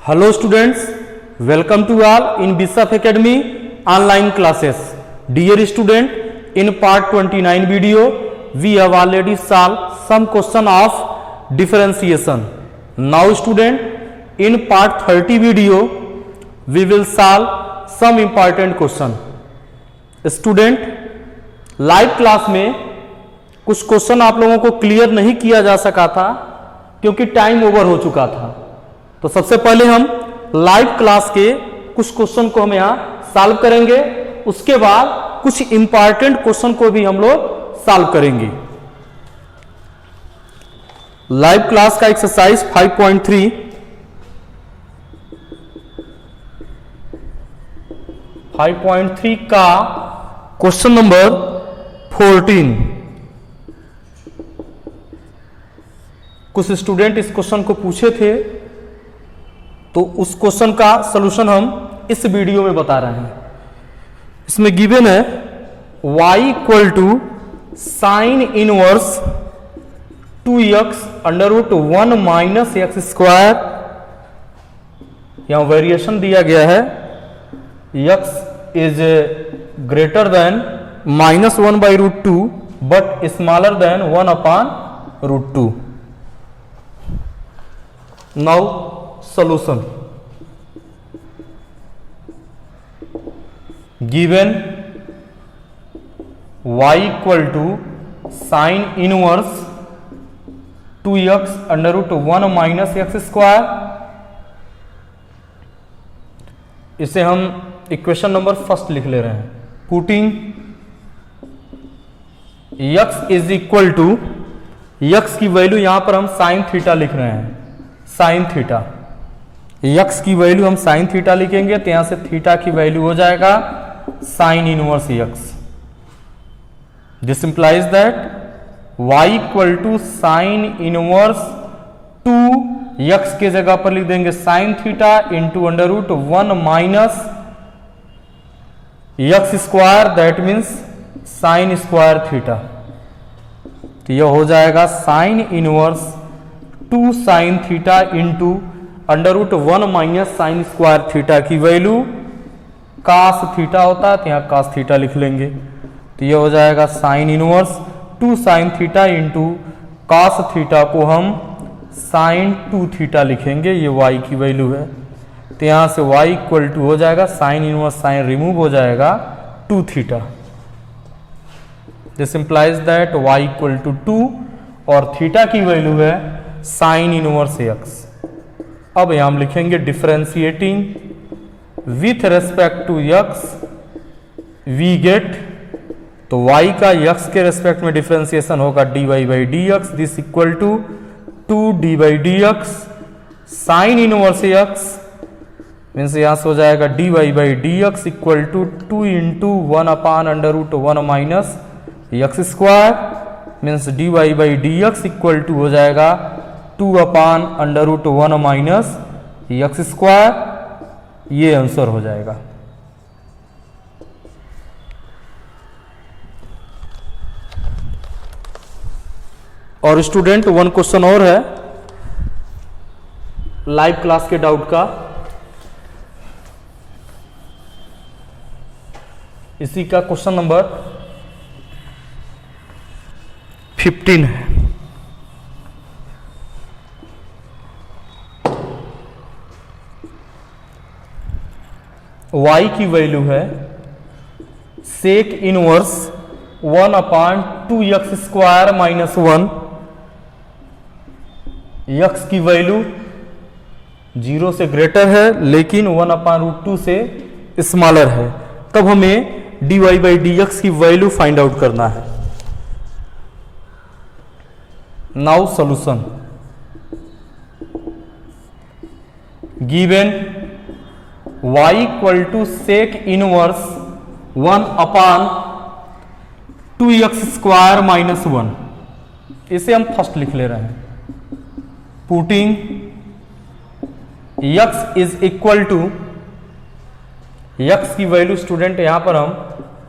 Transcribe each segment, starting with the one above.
Hello students, welcome to all in BISAF Academy online classes. Dear student, in part 29 video, we have already solved some question of differentiation. Now student, in part 30 video, we will solve some important question. Student, live class में कुछ question आप लोगों को clear नहीं किया जा सका था क्योंकि टाइम ओवर हो चुका था। तो सबसे पहले हम लाइव क्लास के कुछ क्वेश्चन को हम यहां सॉल्व करेंगे, उसके बाद कुछ इंपॉर्टेंट क्वेश्चन को भी हम लोग सॉल्व करेंगे। लाइव क्लास का एक्सरसाइज 5.3 का क्वेश्चन नंबर 14। कुछ स्टूडेंट इस क्वेश्चन को पूछे थे तो उस क्वेश्चन का सलूशन हम इस वीडियो में बता रहे हैं। इसमें गिवन है y equal to sine inverse 2x under root 1 minus x square. यहां वेरिएशन दिया गया है x is greater than -1 by root 2 but smaller than 1 upon root 2। Now solution. Given y equal to sin inverse 2x under root 1 minus x square, इसे हम equation number first लिख ले रहे हैं। Putting x is equal to, x की value यहां पर हम साइन थीटा लिख रहे हैं। साइन थीटा, x की वैल्यू हम साइन थीटा लिखेंगे तो यहां से थीटा की वैल्यू हो जाएगा sine inverse x। This implies that y equal to sine inverse 2x के जगह पर लिख देंगे sine theta into under root 1 minus x square, that means sine square theta. तो यह हो जाएगा sine inverse 2 sine theta into under root 1 minus sine square theta की वैल्यू कास थीटा होता है तो यहां कास थीटा लिख लेंगे। तो यह हो जाएगा sine inverse 2 sine theta into cos theta को हम साइन 2 थीटा लिखेंगे, ये y की वैल्यू है। तो यहां से y इक्वल टू हो जाएगा साइन इनवर्स साइन रिमूव हो जाएगा 2 theta. This implies that y equal to 2 और थीटा की वैल्यू है साइन इनवर्स x। अब यहां हम लिखेंगे differentiating with respect to x we get, तो y का x के रेस्पेक्ट में डिफरेंशिएशन होगा dy by D x, this equal to 2d by D x sine inverse x means यहां से हो जाएगा dy by D x equal to 2 into 1 upon under root 1 minus x square means dy by D x equal to हो जाएगा 2 upon under root 1 minus x square. ये answer हो जाएगा। और स्टूडेंट वन क्वेश्चन और है लाइव क्लास के doubt का, इसी का क्वेश्चन नंबर 15 है। y की वैल्यू है सेक inverse 1 upon 2x square minus 1। x की वैल्यू 0 से ग्रेटर है लेकिन 1 अपान रूट 2 से स्मॉलर है। तब हमें dy बाई डी एक्स की वैल्यू फाइंड आउट करना है। Now solution. Given y equal to sec inverse 1 upon 2x square minus 1, इसे हम फर्स्ट लिख ले रहे हैं। Putting x is equal to, x की वैल्यू स्टूडेंट यहां पर हम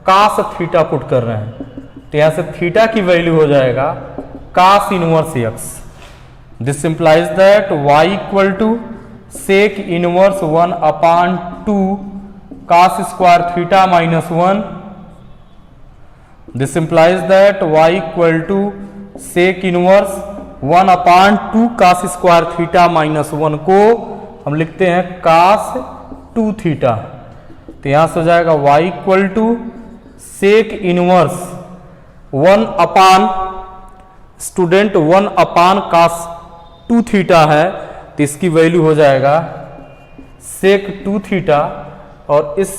कास थीटा पुट कर रहे हैं तो यहां से थीटा की वैल्यू हो जाएगा cos inverse x। This implies that y equal to sec inverse 1/2 cos square theta minus 1। This implies that y equal to sec inverse 1/2 cos square theta minus 1 को हम लिखते हैं cos 2 थीटा। तो यहां से हो जाएगा y equal to sec inverse 1/, student 1/cos 2 theta है, तो इसकी वैल्यू हो जाएगा सेक 2 थीटा। और इस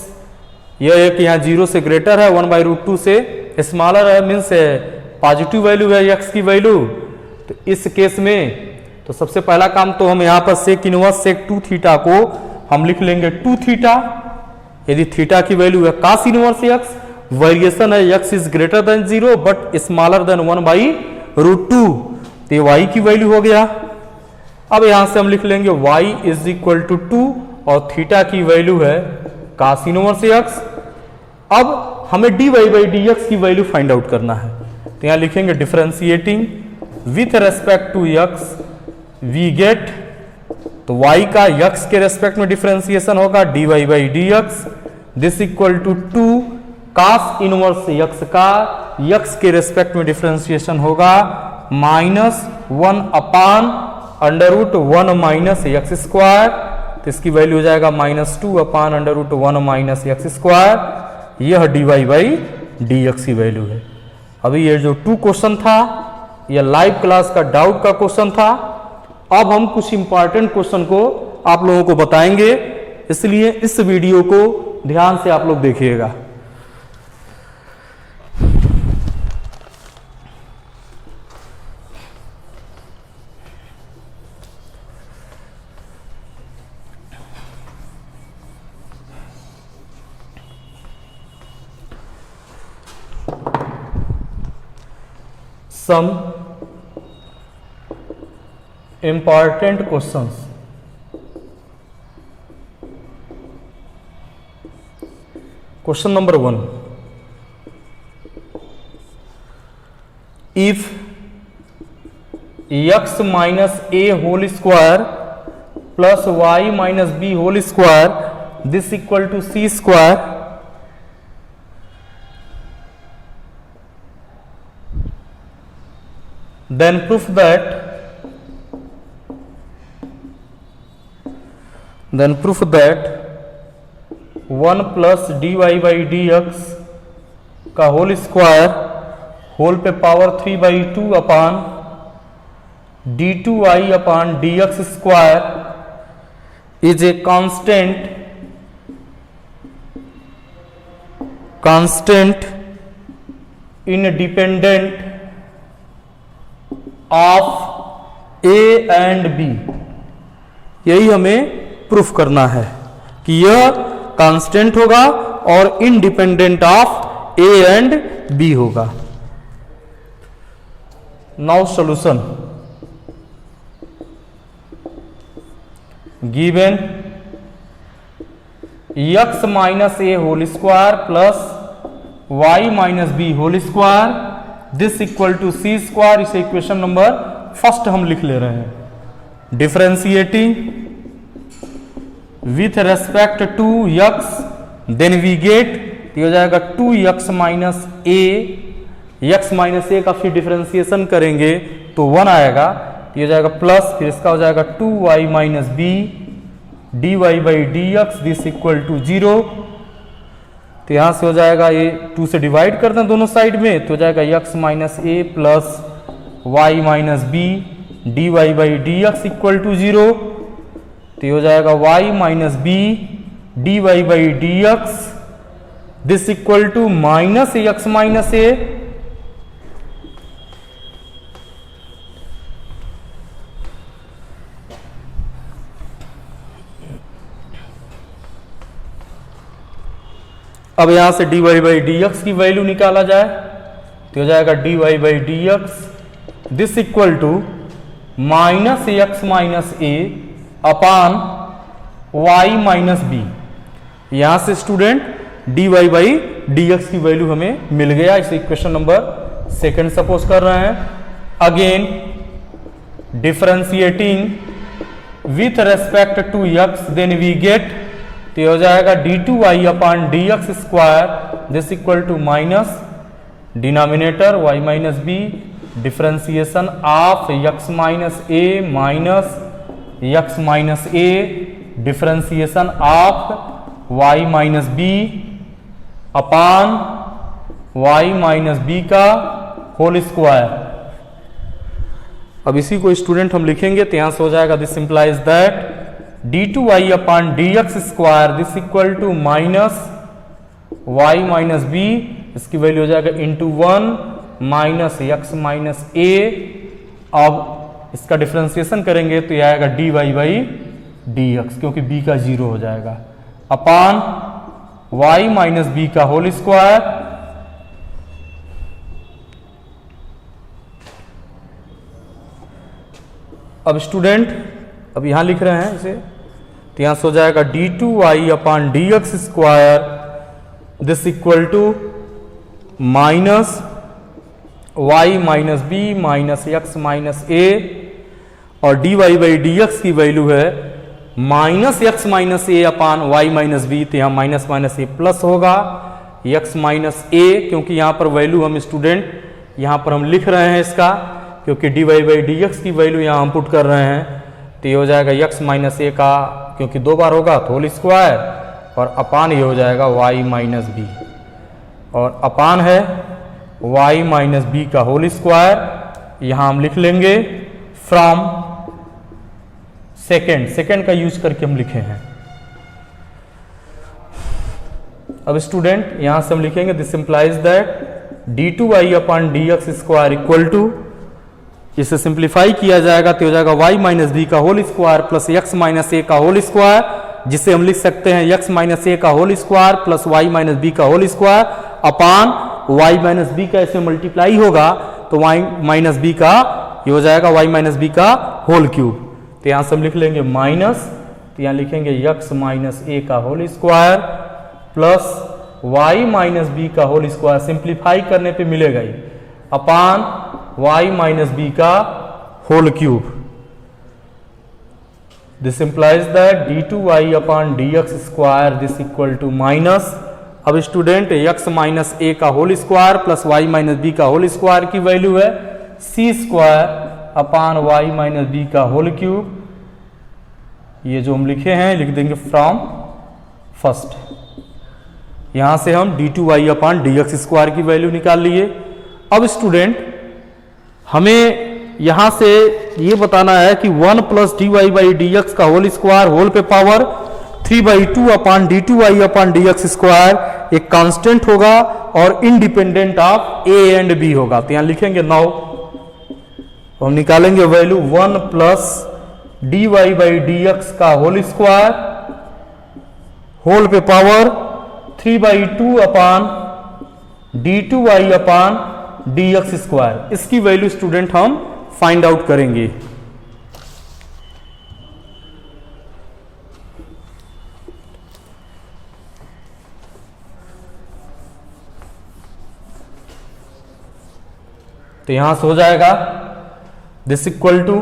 यह एक यहाँ 0 से ग्रेटर है, 1/√2 से स्मॉलर है, मीन्स पॉजिटिव वैल्यू है x की वैल्यू। तो इस केस में तो सबसे पहला काम तो हम यहाँ पर सेक इनवर्स सेक 2 थीटा को हम लिख लेंगे 2 थीटा। यदि थीटा की वैल्यू है cos इनवर्स x, वेरिएशन है x is greater then 0 but smaller then 1/√2, तो ये y की वैल्यू हो गया। अब यहां से हम लिख लेंगे y इज इक्वल टू 2 और थीटा की वैल्यू है cos इनवर्स x। अब हमें dy बाई dx की वैल्यू फाइंड आउट करना है, तो यहां लिखेंगे differentiating with respect to x we get, तो y का x के रेस्पेक्ट में डिफरेंशिएशन होगा dy by dx। This equal to 2 cos inverse x का x के रेस्पेक्ट में डिफरेंशिएशन होगा -1/√1 माइनस x स्क्वायर, तो इसकी वैल्यू हो जाएगा -2/√1 माइनस x स्क्वायर। यह dy बाई dx की वैल्यू है। अभी ये जो 2 क्वेश्चन था यह लाइव क्लास का डाउट का क्वेश्चन था। अब हम कुछ इंपॉर्टेंट क्वेश्चन को आप लोगों को बताएंगे, इसलिए इस वीडियो को ध्यान से आप लोग देखिएगा। Some important questions. Question number 1. If x minus a whole square plus y minus b whole square, this equal to c square, then prove that 1 plus dy by dx का होल स्क्वायर होल पे power 3/2 upon d2y upon dx square is a constant independent of a and b। यही हमें proof करना है कि यह constant होगा और independent of a and b होगा। Now solution given x minus a whole square plus y minus b whole square this equal to c square. इसे इक्वेशन नंबर फर्स्ट हम लिख ले रहे हैं। Differentiating with respect to x then we get, हो जाएगा 2x minus a, x minus a का फिर डिफरेंशिएशन करेंगे तो 1 आएगा, ये हो जाएगा प्लस, फिर इसका हो जाएगा 2y minus b dy by dx this equal to 0। तो यहां से हो जाएगा ये 2 से डिवाइड कर दें दोनों साइड में, तो हो जाएगा x minus A plus Y minus B D Y by D x equal to 0। तो ये हो जाएगा y minus B D Y by D x this equal to minus X minus ए। अब यहां से dy बाई डी एक्स की value निकाला जाए तो हो जाएगा dy by D x this equal to minus X minus A upon Y minus B. यहां से student dy by D x की वैल्यू हमें मिल गया। इसे इक्वेशन नंबर सेकंड सपोज कर रहे हैं। Again differentiating with respect to x, then we get, तो ये हो जाएगा d2y upon dx square, this equal to minus denominator y minus b, differentiation of x minus a minus x minus a, differentiation of y minus b upon y minus B का whole square. अब इसी को student हम लिखेंगे तो यहां से हो जाएगा this implies that d2y upon dx square, this equal to minus y minus b, इसकी वैल्यू हो जाएगा इंटू 1 माइनस x माइनस ए। अब इसका डिफ्रेंसिएशन करेंगे तो यह आएगा dy बाई dx, क्योंकि b का 0 हो जाएगा, अपॉन y माइनस बी का होल स्क्वायर। अब स्टूडेंट अब यहां लिख रहे हैं इसे, तो यहां से हो जाएगा d2y upon dx square, this equal to minus y minus B minus x minus A, और dy बाई dx की वैल्यू है minus x minus A upon y minus B, तो यहां माइनस माइनस ए प्लस होगा x minus A, क्योंकि यहां पर value हम स्टूडेंट यहां पर हम लिख रहे हैं इसका, क्योंकि dy बाई dx की वैल्यू यहां हम पुट कर रहे हैं, तो ये हो जाएगा x माइनस ए का, क्योंकि 2 बार होगा तो होल स्क्वायर, और अपान ये हो जाएगा y माइनस बी, और अपान है y माइनस बी का होल स्क्वायर। यहां हम लिख लेंगे फ्रॉम सेकेंड का यूज करके हम लिखे हैं। अब स्टूडेंट यहां से हम लिखेंगे this implies that d2y upon dx square equal to, इसे सिंप्लीफाई किया जाएगा तो हो जाएगा y माइनस बी का whole square plus x minus ए का होल स्क्वायर, जिसे हम लिख सकते हैं x माइनस ए का whole square plus y minus B का whole square upon y minus B का ऐसे मल्टीप्लाई होगा तो y माइनस बी का ये हो जाएगा y माइनस बी का होल क्यूब। तो यहां से हम लिख लेंगे माइनस, तो यहां लिखेंगे x माइनस ए का whole square plus y minus B का होल स्क्वायर, सिंप्लीफाई करने पे मिलेगा ही, अपॉन y माइनस बी का whole cube. This implies that d2y upon dx square, this equal to minus, अब स्टूडेंट x माइनस ए का whole square plus y minus B का whole square की value है c square upon y minus B का whole cube. ये जो हम लिखे हैं लिख देंगे फ्रॉम फर्स्ट, यहां से हम d2y अपॉन dx स्क्वायर की वैल्यू निकाल लिए। अब स्टूडेंट हमें यहां से ये बताना है कि 1 प्लस dy बाई dx का होल स्क्वायर होल पे power 3/2 upon d2y upon dx square एक कांस्टेंट होगा और independent of a and b होगा। तो यहां लिखेंगे नाउ हम निकालेंगे value 1 plus dy by dx का होल स्क्वायर होल पे power 3/2 upon d2y upon dx square, इसकी वैल्यू स्टूडेंट हम फाइंड आउट करेंगे। तो यहां से हो जाएगा this equal to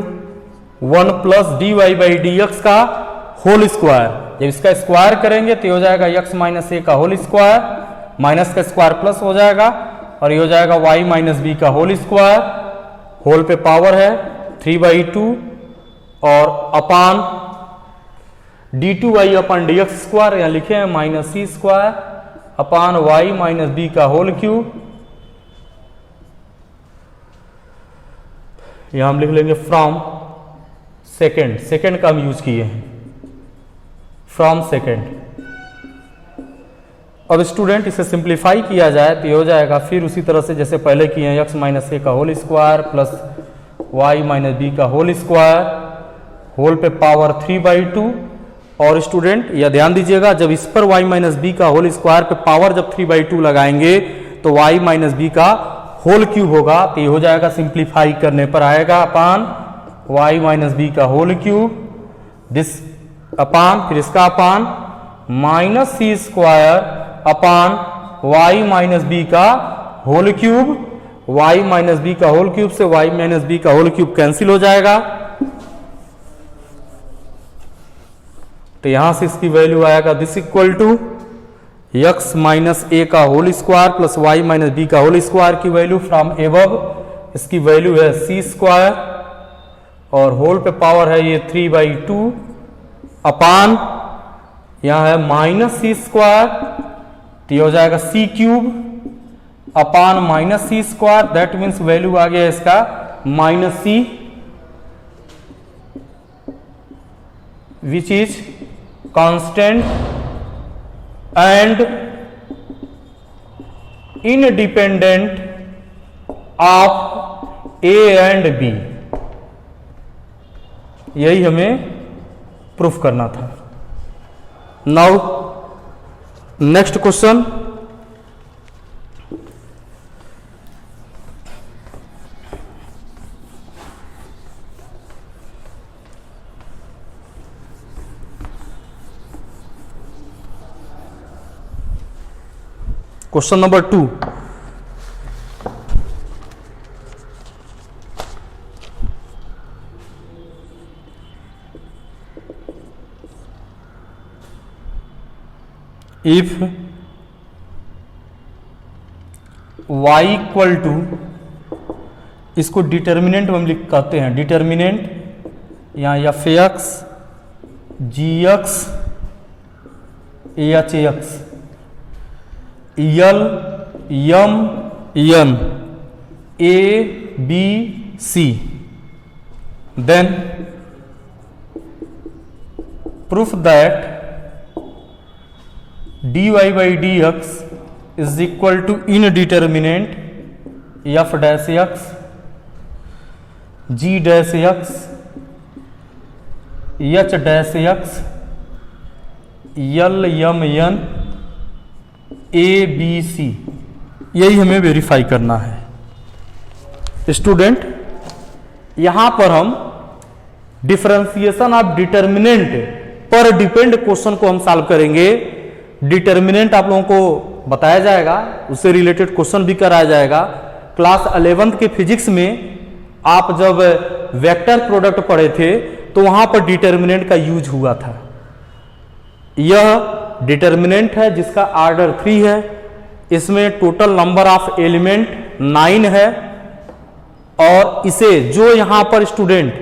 1 plus dy by dx का होल स्क्वायर, जब इसका स्क्वायर करेंगे तो हो जाएगा x माइनस ए का होल स्क्वायर, माइनस का स्क्वायर प्लस हो जाएगा, और ये हो जाएगा y माइनस बी का होल स्क्वायर, होल पे पावर है 3/2 और अपान d2y अपॉन dx स्क्वायर, यहां लिखे हैं minus c square upon y minus B का होल क्यूब। यहां हम लिख लेंगे फ्रॉम सेकेंड का हम यूज किए हैं, फ्रॉम सेकेंड। अब स्टूडेंट इसे सिंप्लीफाई किया जाए तो ये हो जाएगा फिर उसी तरह से जैसे पहले किए हैं, x माइनस ए का whole square plus y minus B का होल स्क्वायर होल पे पावर 3/2। और स्टूडेंट यह ध्यान दीजिएगा जब इस पर y माइनस बी का होल स्क्वायर पे पावर जब 3/2 लगाएंगे तो y माइनस बी का होल क्यूब होगा, तो ये हो जाएगा सिंप्लीफाई करने पर आएगा अपान y माइनस बी का होल क्यूब, दिस अपान फिर इसका upon minus c square upon y minus B का whole cube, y minus B का होल क्यूब से y माइनस बी का होल क्यूब कैंसिल हो जाएगा। तो यहां से इसकी वैल्यू आएगा this equal to x minus ए का whole square plus Y minus B का होल स्क्वायर की वैल्यू फ्रॉम एबव। इसकी वैल्यू है सी स्क्वायर और होल पे पावर है ये 3/2 अपान यहां है माइनस सी स्क्वायर, तो ये हो जाएगा C cube upon minus C square. That means value आ गया इसका minus C, which is constant and independent of A and B. यही हमें प्रूफ करना था। Now next question, question number 2। If y equal to, इसको डिटर्मिनेंट हम लिख कहते हैं, डिटर्मिनेंट यहाँ F x ji x H x L Yama N A B C, then proof that dy by dx is equal to indeterminate f dash x g dash x h dash x l Yama N A B c. यही हमें verify करना है। Student, यहां पर हम differentiation of determinant पर depend question को हम सॉल्व करेंगे। डिटर्मिनेंट आप लोगों को बताया जाएगा, उससे रिलेटेड क्वेश्चन भी कराया जाएगा। क्लास 11th के फिजिक्स में आप जब वेक्टर प्रोडक्ट पढ़े थे तो वहां पर डिटर्मिनेंट का यूज हुआ था। यह डिटर्मिनेंट है जिसका ऑर्डर 3 है। इसमें टोटल नंबर ऑफ एलिमेंट 9 है और इसे जो यहां पर स्टूडेंट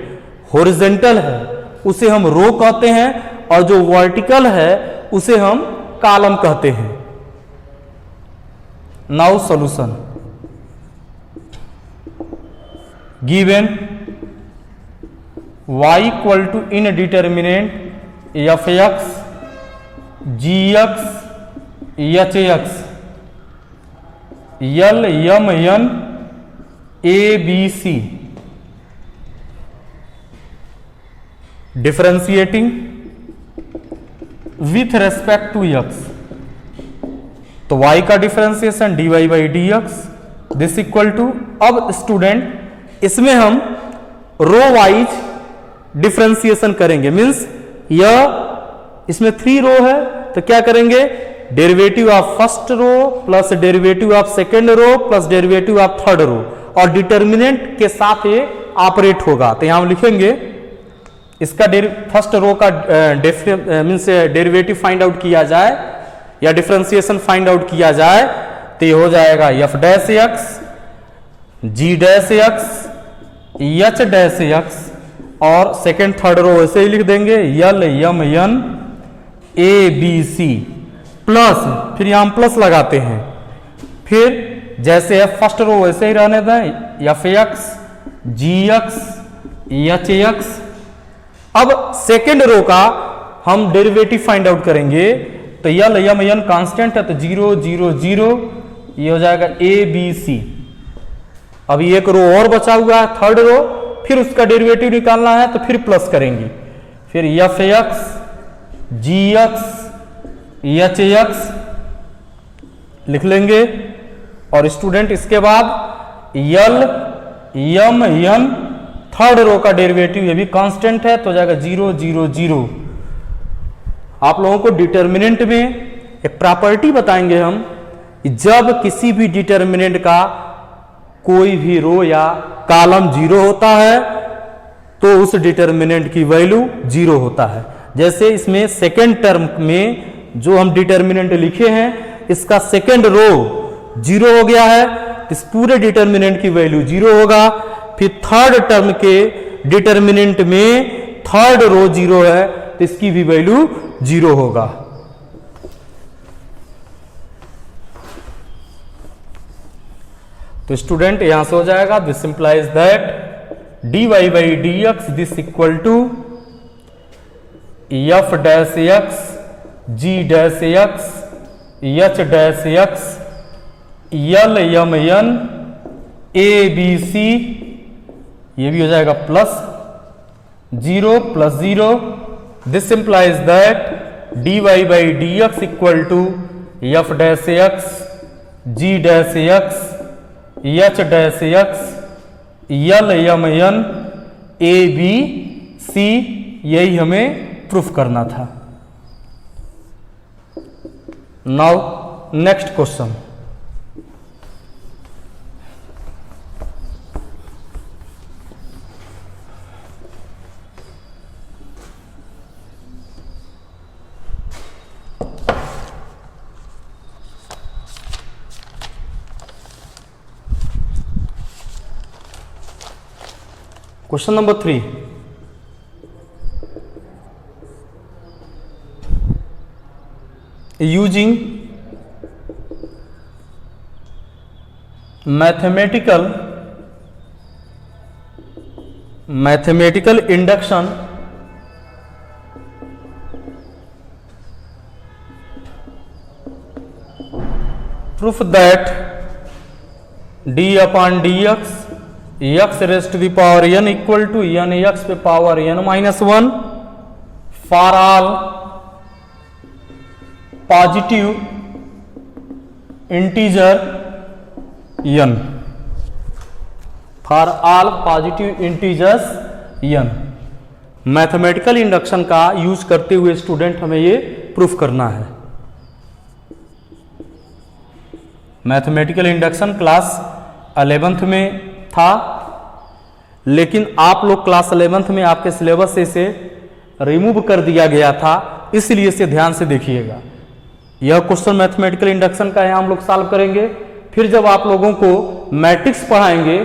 हॉरिजॉन्टल है उसे हम रो कहते हैं और जो वर्टिकल है उसे हम कॉलम कहते हैं। Now solution, given y equal to in determinant f x ji x H x L Yama N A B c, differentiating with respect to x, तो y का differentiation dy by D x this equal to. अब student इसमें हम row wise differentiation करेंगे, means यह इसमें 3 row है तो क्या करेंगे, derivative of first row plus derivative of second row plus derivative of third रो, और डिटर्मिनेंट के साथ ये ऑपरेट होगा। तो यहां हम लिखेंगे इसका फर्स्ट रो का मीन्स डेरिवेटिव फाइंड आउट किया जाए या डिफरेंशिएशन फाइंड आउट किया जाए तो ये हो जाएगा एफ डैश एक्स जी dash x H dash X, और सेकेंड थर्ड रो ऐसे ही लिख देंगे यल यम यन ए बी सी प्लस, फिर यहां हम प्लस लगाते हैं, फिर जैसे है फर्स्ट रो वैसे ही रहने दें एफ एक्स जी एक्स एच एक्स। अब सेकेंड रो का हम डेरिवेटिव फाइंड आउट करेंगे तो यल यम यन कांस्टेंट है तो 0 0 0, ये हो जाएगा ए बी सी। अभी एक रो और बचा हुआ है थर्ड रो, फिर उसका डेरिवेटिव निकालना है तो फिर प्लस करेंगे, फिर एफ एक्स जी एक्स एच एक्स लिख लेंगे, और स्टूडेंट इसके बाद यल यम यन थर्ड रो का डेरिवेटिव ये भी कांस्टेंट है तो हो जाएगा 0 0 0। आप लोगों को डिटर्मिनेंट में एक प्रॉपर्टी बताएंगे हम, जब किसी भी डिटर्मिनेंट का कोई भी रो या कॉलम 0 होता है तो उस डिटर्मिनेंट की वैल्यू 0 होता है। जैसे इसमें सेकेंड टर्म में जो हम डिटर्मिनेंट लिखे हैं, इसका सेकेंड रो 0 हो गया है, इस पूरे डिटर्मिनेंट की वैल्यू 0 होगा। फिर थर्ड टर्म के डिटर्मिनेंट में थर्ड रो 0 है, तो इसकी भी वैल्यू 0 होगा। तो स्टूडेंट यहां से हो जाएगा, this implies that dy by D x this equal to f dash x ji dash x H dash x l m n a B c, ये भी हो जाएगा plus 0 plus 0। This implies that dy by D x equal to f dash x ji dash x H dash x l m n a B c, यही हमें proof करना था। Now next question. Question number 3. Using mathematical induction proof that d upon dx x raised to the power n equal to n x पे power n minus 1 for all positive integer n, for all positive integers n। Mathematical induction का use करते हुए student हमें ये proof करना है। Mathematical induction class 11th में था, लेकिन आप लोग क्लास 11th में आपके सिलेबस से इसे रिमूव कर दिया गया था, इसलिए इसे ध्यान से देखिएगा। यह क्वेश्चन मैथमेटिकल इंडक्शन का है, हम लोग सॉल्व करेंगे। फिर जब आप लोगों को मैट्रिक्स पढ़ाएंगे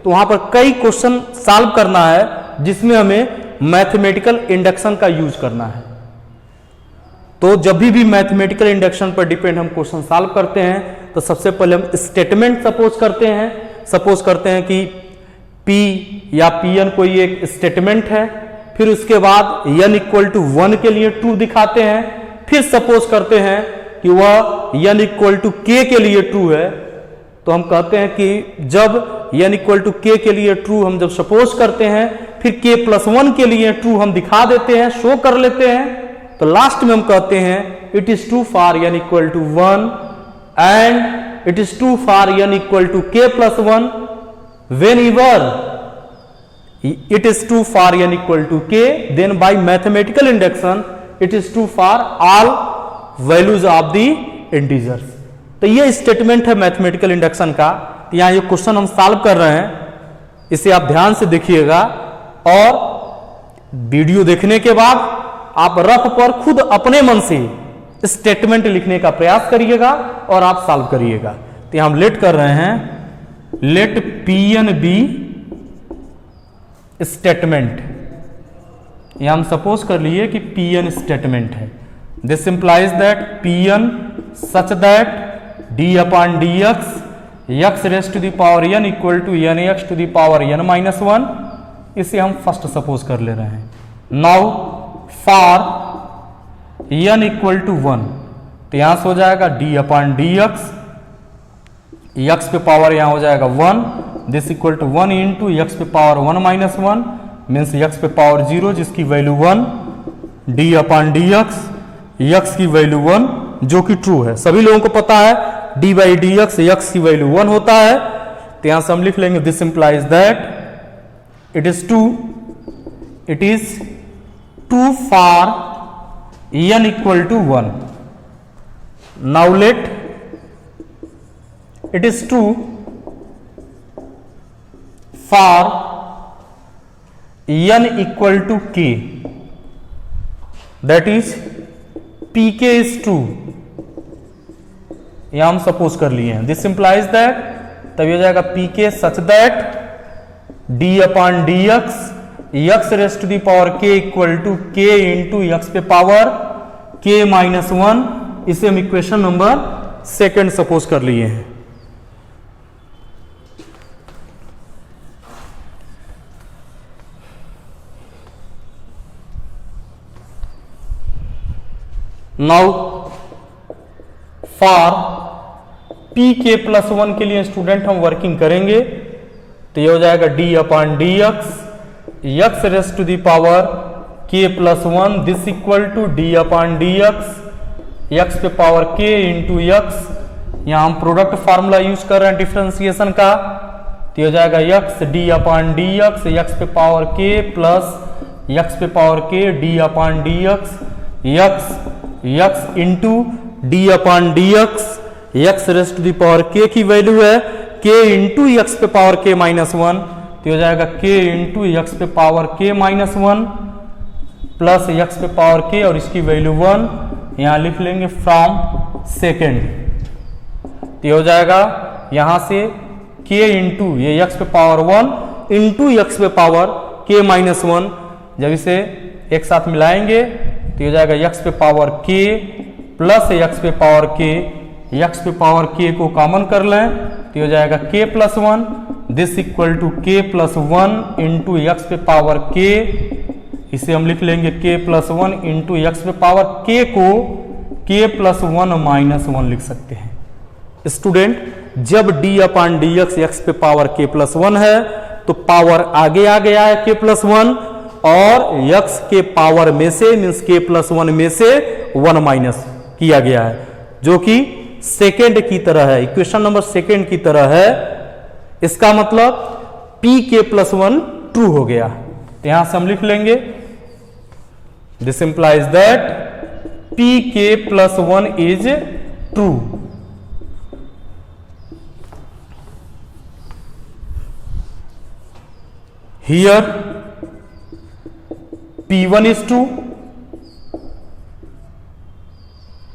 तो वहां पर कई क्वेश्चन सॉल्व करना है जिसमें हमें मैथमेटिकल इंडक्शन का यूज करना है। तो जब भी मैथमेटिकल इंडक्शन पर डिपेंड हम क्वेश्चन सॉल्व करते हैं तो सबसे पहले हम स्टेटमेंट सपोज करते हैं कि P या Pn कोई एक स्टेटमेंट है, फिर उसके बाद n इक्वल टू 1 के लिए ट्रू दिखाते हैं, फिर सपोज करते हैं कि वह n इक्वल टू k के लिए ट्रू है। तो हम कहते हैं कि जब n इक्वल टू k के लिए ट्रू हम जब सपोज करते हैं, फिर k प्लस 1 के लिए ट्रू हम दिखा देते हैं, शो कर लेते हैं, तो लास्ट में हम कहते हैं it is true for n equal to 1 and it is true for n equal to k plus 1 whenever it is true for n equal to k, then by mathematical induction it is true for all values of the integers। तो ये statement है mathematical induction का। तो यहाँ ये question हम solve कर रहे हैं, इसे आप ध्यान से देखिएगा और वीडियो देखने के बाद आप रफ पर खुद अपने मन से स्टेटमेंट लिखने का प्रयास करिएगा और आप सॉल्व करिएगा। तो हम लेट कर रहे हैं, लेट Pn बी स्टेटमेंट। यह हम सपोज कर लिए कि Pn स्टेटमेंट है। This implies that Pn such that d upon D x raise to the power n equal to n x to the power n minus 1, इसे हम first suppose कर ले रहे हैं। Now for n equal to 1, तो यहां से हो जाएगा d अपॉन डी एक्स पे पावर यहां हो जाएगा 1, this equal to 1 into x पे पावर 1 माइनस 1 मीन्स एक्स पे पावर 0 जिसकी value 1, d upon D x की वैल्यू 1 जो कि ट्रू है। सभी लोगों को पता है d बाई डी एक्स की वैल्यू 1 होता है। तो यहां से हम लिख लेंगे this implies that it is true for n equal to 1. Now let it is true for n equal to k. That is P के इज ट्रू, यह हम सपोज कर लिए हैं। दिस इंप्लाइज दैट, तब हो जाएगा p k such that d upon D x x raise to the power k equal to k into x पे पावर के माइनस 1। इसे हम इक्वेशन नंबर सेकेंड सपोज कर लिए हैं। नाउ फॉर पी के प्लस 1 के लिए स्टूडेंट हम वर्किंग करेंगे, तो ये हो जाएगा D upon D x x raise to the power के plus 1 this equal to D upon D x पे पावर के इंटू एक्स। यहां हम प्रोडक्ट फार्मूला यूज कर रहे हैं डिफरेंशिएशन का, तो हो जाएगा x d upon D x पे पावर के प्लस एक्स पे power k d upon D x into d upon D x raise to the power k की वैल्यू है के इंटू एक्स पे पावर के माइनस 1, तो हो जाएगा k into x पे power k minus 1 plus x पे power k और इसकी वैल्यू 1, यहां लिख लेंगे फ्रॉम सेकेंड। तो हो जाएगा यहां से के इंटू ये एक्स पे पावर 1 इंटू एक्स पे पावर के माइनस 1, जब इसे एक साथ मिलाएंगे तो हो जाएगा एक्स पे पावर के प्लस एक्स पे पावर के, एक्स पे पावर के को कॉमन कर लें तो हो जाएगा के प्लस 1 दिस इक्वल टू के प्लस 1 इंटू एक्स पे पावर के। इसे हम लिख लेंगे के प्लस 1 इंटू एक्स पे पावर के को के प्लस 1 माइनस 1 लिख सकते हैं। स्टूडेंट, जब डी अपॉन डी एक्स पे पावर के प्लस 1 है तो पावर आगे आ गया है के प्लस 1 और एक्स के पावर में से मीन्स के प्लस 1 में से 1 माइनस किया गया है, जो कि सेकेंड की तरह है, इक्वेशन नंबर सेकेंड की तरह है। इसका मतलब पी के प्लस 1 ट्रू हो गया, तो यहां से हम लिख लेंगे दिस इंप्लाइज दैट पी के plus 1 is true. Here P1 is 2,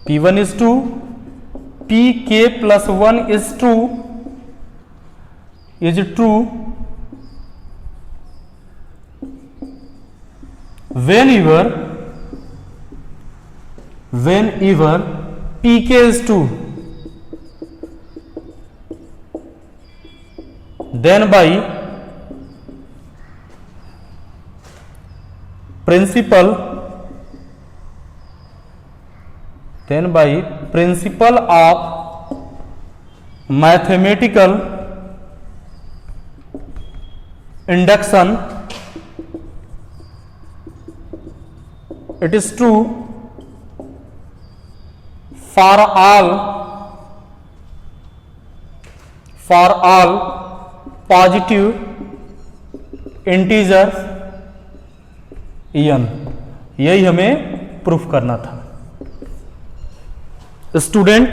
P1 is 2, Pk plus 1 is true, whenever Pk is 2, then by principle of mathematical induction, it is true for all positive integers n। यही हमें proof करना था। Student,